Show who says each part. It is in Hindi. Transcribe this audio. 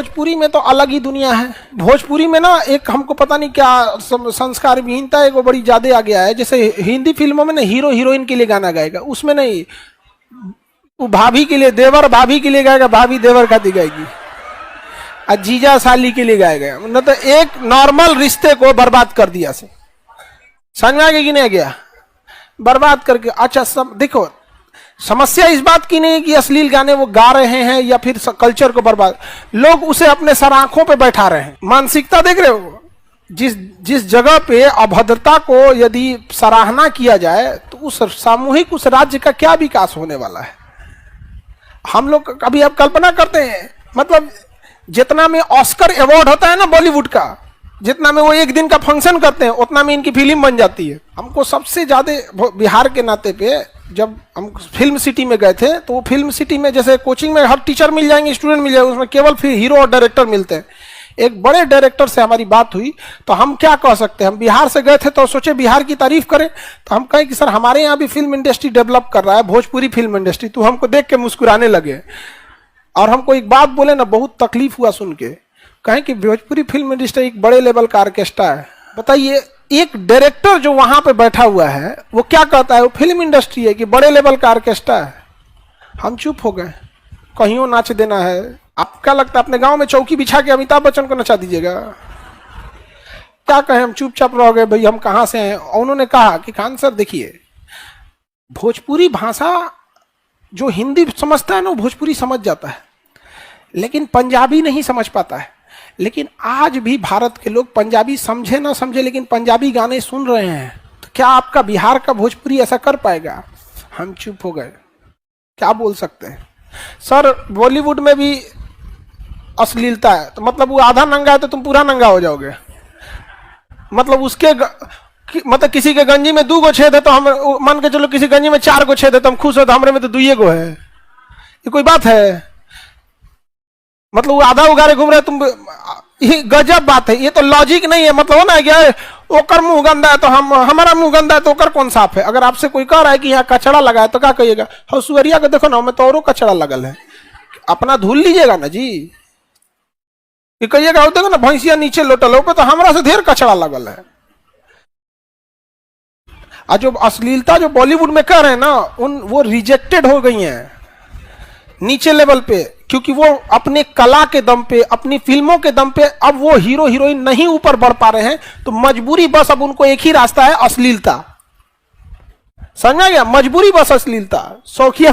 Speaker 1: भोजपुरी में तो अलग ही दुनिया है। भोजपुरी में ना एक हमको पता नहीं क्या संस्कार विहीनता एक वो बड़ी ज्यादा आ गया है। जैसे हिंदी फिल्मों में ना हीरो हीरोइन के लिए गाना गाएगा, उसमें नहीं, वो भाभी के लिए, देवर भाभी के लिए गाएगा, भाभी देवर खाती गाएगी, और जीजा साली के लिए गाएगा। मतलब तो एक नॉर्मल रिश्ते को बर्बाद कर दिया से, समझ में आ गया कि नहीं गया, बर्बाद करके। अच्छा सब देखो, समस्या इस बात की नहीं है कि अश्लील गाने वो गा रहे हैं या फिर कल्चर को बर्बाद, लोग उसे अपने सराखों पे बैठा रहे हैं। मानसिकता देख रहे हो, जिस जगह पे अभद्रता को यदि सराहना किया जाए तो उस सामूहिक उस राज्य का क्या विकास होने वाला है। हम लोग कभी अब कल्पना करते हैं, मतलब जितना में ऑस्कर अवार्ड होता है ना बॉलीवुड का, जितना में वो एक दिन का फंक्शन करते हैं उतना में इनकी फिल्म बन जाती है। हमको सबसे ज्यादा बिहार के नाते पे, जब हम फिल्म सिटी में गए थे तो वो फिल्म सिटी में जैसे कोचिंग में हर टीचर मिल जाएंगे, स्टूडेंट मिल जाएंगे, उसमें केवल फिर हीरो और डायरेक्टर मिलते हैं। एक बड़े डायरेक्टर से हमारी बात हुई तो हम क्या कह सकते हैं, हम बिहार से गए थे तो सोचे बिहार की तारीफ करें, तो हम कहें कि सर हमारे यहाँ भी फिल्म इंडस्ट्री डेवलप कर रहा है, भोजपुरी फिल्म इंडस्ट्री। तो हमको देख के मुस्कुराने लगे और हमको एक बात बोले ना, बहुत तकलीफ हुआ सुन के। कहें कि भोजपुरी फिल्म इंडस्ट्री एक बड़े लेवल का ऑर्केस्ट्रा है। बताइए, एक डायरेक्टर जो वहां पे बैठा हुआ है वो क्या कहता है, वो फिल्म इंडस्ट्री है कि बड़े लेवल का ऑर्केस्ट्रा है। हम चुप हो गए, कहीं नाच देना है। आप क्या लगता है अपने गांव में चौकी बिछा के अमिताभ बच्चन को नचा दीजिएगा? क्या कहें, हम चुपचाप रह गए, भाई हम कहां से हैं। उन्होंने कहा कि खान सर देखिए, भोजपुरी भाषा जो हिंदी समझता है ना, भोजपुरी समझ जाता है, लेकिन पंजाबी नहीं समझ पाता है। लेकिन आज भी भारत के लोग पंजाबी समझे ना समझे लेकिन पंजाबी गाने सुन रहे हैं, तो क्या आपका बिहार का भोजपुरी ऐसा कर पाएगा? हम चुप हो गए, क्या बोल सकते हैं। सर बॉलीवुड में भी अश्लीलता है, तो मतलब वो आधा नंगा है तो तुम पूरा नंगा हो जाओगे। मतलब उसके मतलब किसी के गंजी में 2 गो छेद है तो हम मान के चलो किसी गंजी में 4 गो छेद है तो हम खुश हो, तो हमारे में तो 2 गो है। ये कोई बात है? मतलब वो आधा उगारे घूम रहे, तुम, ये गजब बात है, ये तो लॉजिक नहीं है। मतलब हो ना क्या, ओकर मुंह गंदा है तो हमारा मुंह गंदा है तो ओकर कौन साफ है। अगर आपसे कोई कह रहा है कि यहाँ कचड़ा लगा है तो क्या कहिएगा, हाँ सुअरिया को देखो ना, मैं तो औरों कचड़ा लगल है, अपना धुल लीजिएगा ना जी। ये कहिएगा देखो ना भैंसिया नीचे लोटल हो तो हमारा से ढेर कचड़ा लगल है। और जो अश्लीलता जो बॉलीवुड में कर रहे हैं ना, वो रिजेक्टेड हो गई है नीचे लेवल पे, क्योंकि वो अपने कला के दम पे, अपनी फिल्मों के दम पे अब वो हीरो हीरोइन नहीं ऊपर बढ़ पा रहे हैं, तो मजबूरी बस अब उनको एक ही रास्ता है, अश्लीलता। समझा गया? मजबूरी बस अश्लीलता, शौकिया